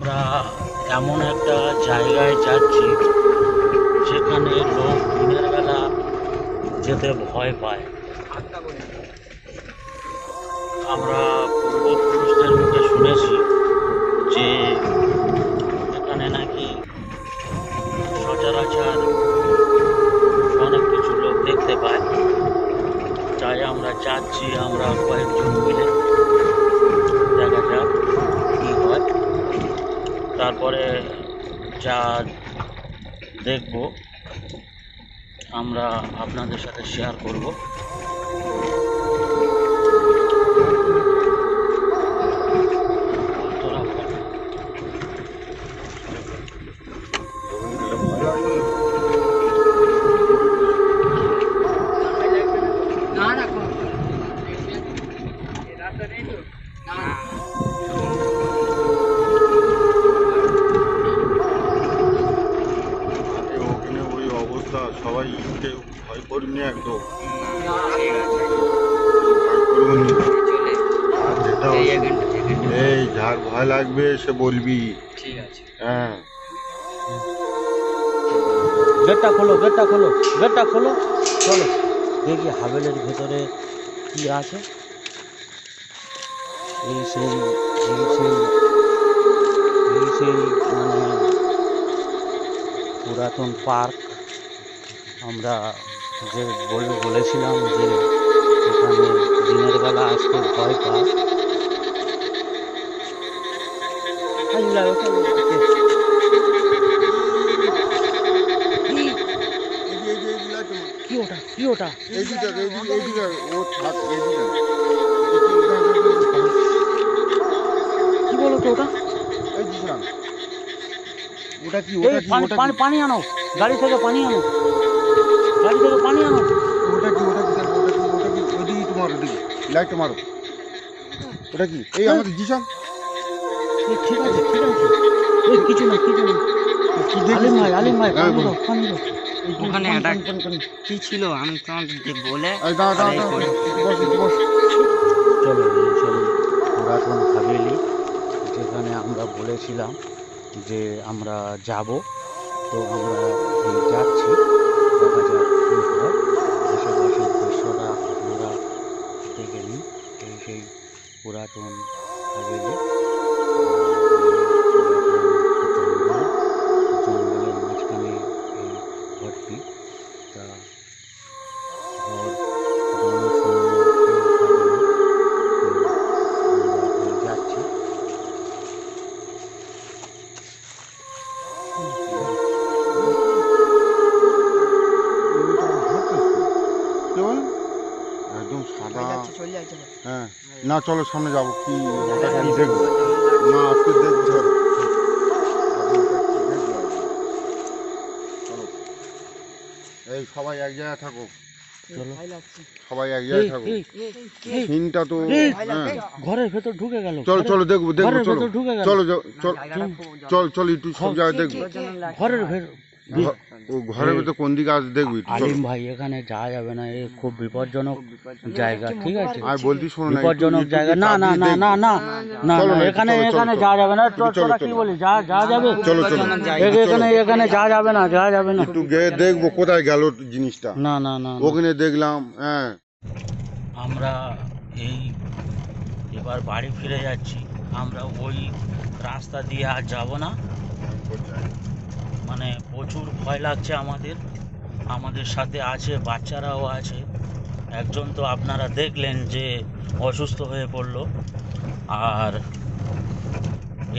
আমরা এমন একটা জায়গায় যাচ্ছি যেখানে লোক দিনের বেলা যেতে ভয় পায়। আমরা পূর্বপুরুষদের মুখে শুনেছি যে এখানে নাকি সচরাচর অনেক কিছু লোক দেখতে পায়। তাই আমরা যাচ্ছি, আমরা কয়েকজন মিলে, দেখা যাক কী হয়। তারপরে যা দেখব আমরা আপনাদের সাথে শেয়ার করব। ওখানে ওই অবস্থা, সবাই কেউ ভয় করিনি, একদম ভয় করবনি। আর যেটা এই যার ভয় লাগবে সে বলবি, ঠিক আছে। হ্যাঁ। গেটটা খোলো, গেটটা খোলো, গেটটা খোলো, চলো দেখি হাভেলের ভেতরে কি আছে। এই সেই মানে পুরাতন পার্ক। আমরা যে বলেছিলাম যে এখানে দিনের বেলা আসতে ভয় পায়। কি ওটা, কি ওটা? কি বলো তো ওটা? ওটা কি? এই পানি আনো, গাড়ি থেকে পানি আনো, গাড়ি থেকে পানি আনো। ওটা কি? ওদিকে তোমার, ওদিকে লাইট মারো। ওটা কি? এই আমাদের জিসান। ঠিক আছে, ঠিক আছে, এই কিছু না, কিছু না। আলিম ভাই হ্যাঁ, পানি দাও, পানি দাও। ওখানে পানি, একটা পানি, পানি। কি ছিল আমি তোমাকে বলে চলো এই সেই পুরাতন হাভেলি যেখানে আমরা বলেছিলাম যে আমরা যাব। তো আমরা এই যাচ্ছি, দেখা যাক কী হয়। আশেপাশের দৃশ্যটা আপনারা দেখে নিন। এই সেই পুরাতন হাভেলি, জঙ্গলের মাঝখানে এই ঘরটি। তা ঘর জনশূন্য, কেউ থাকে না। তো আমরা এই যাচ্ছি। একদম সাদা। চলে যাচ্ছে। হ্যাঁ, না চলো সামনে যাবো। কি ওটা কি দেখবো? না আজকে দেখতে হবে। চলো, এই সবাই এক জায়গায় থাকো, চলো সবাই এক জায়গায় থাকো। সিনটা তো হ্যাঁ। ঘরের ভেতর ঢুকে গেল। চলো চলো দেখবো, ঘরের চলো ভেতর ঢুকে গেল। চলো চল একটু সব জায়গায় দেখবো। ঘরের ভেতর ও ঘরের ভেতর কোন দিকে আছে দেখবি। আলিম ভাই এখানে যাওয়া যাবে না, এ খুব বিপজ্জনক জায়গা। ঠিক আছে, আর বলতি শোনো না, বিপজ্জনক জায়গা। না না না না না না, এখানে এখানে যাওয়া যাবে না। তোরা কি বলি, যাওয়া যাবে? চলো এখানে যাওয়া যাবে না, যাওয়া যাবে না। একটু গিয়ে দেখবো কোথায় গেল জিনিসটা। না না না, ওখানে দেখলাম। হ্যাঁ, আমরা এবার বাড়ি ফিরে যাচ্ছি। আমরা ওই রাস্তা দিয়ে আর যাব না। মানে প্রচুর ভয় লাগছে আমাদের সাথে আছে বাচ্চারাও আছে। একজন তো আপনারা দেখলেন যে অসুস্থ হয়ে পড়লো। আর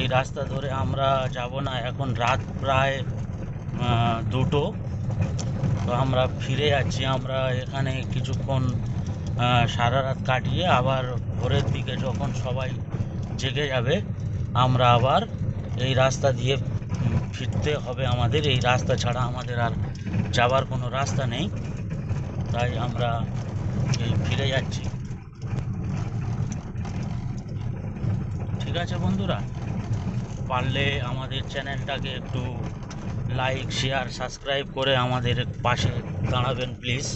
এই রাস্তা ধরে আমরা যাব না। এখন রাত প্রায় 2টো। তো আমরা ফিরে যাচ্ছি। আমরা এখানে কিছুক্ষণ সারা রাত কাটিয়ে আবার ভোরের দিকে যখন সবাই জেগে যাবে আমরা আবার এই রাস্তা দিয়ে ফিরতে হবে আমাদের। এই রাস্তা ছাড়া আমাদের আর যাবার কোনো রাস্তা নেই। তাই আমরা এই ফিরে যাচ্ছি। ঠিক আছে বন্ধুরা, পারলে আমাদের চ্যানেলটাকে একটু লাইক, শেয়ার, সাবস্ক্রাইব করে আমাদের পাশে দাঁড়াবেন প্লিজ।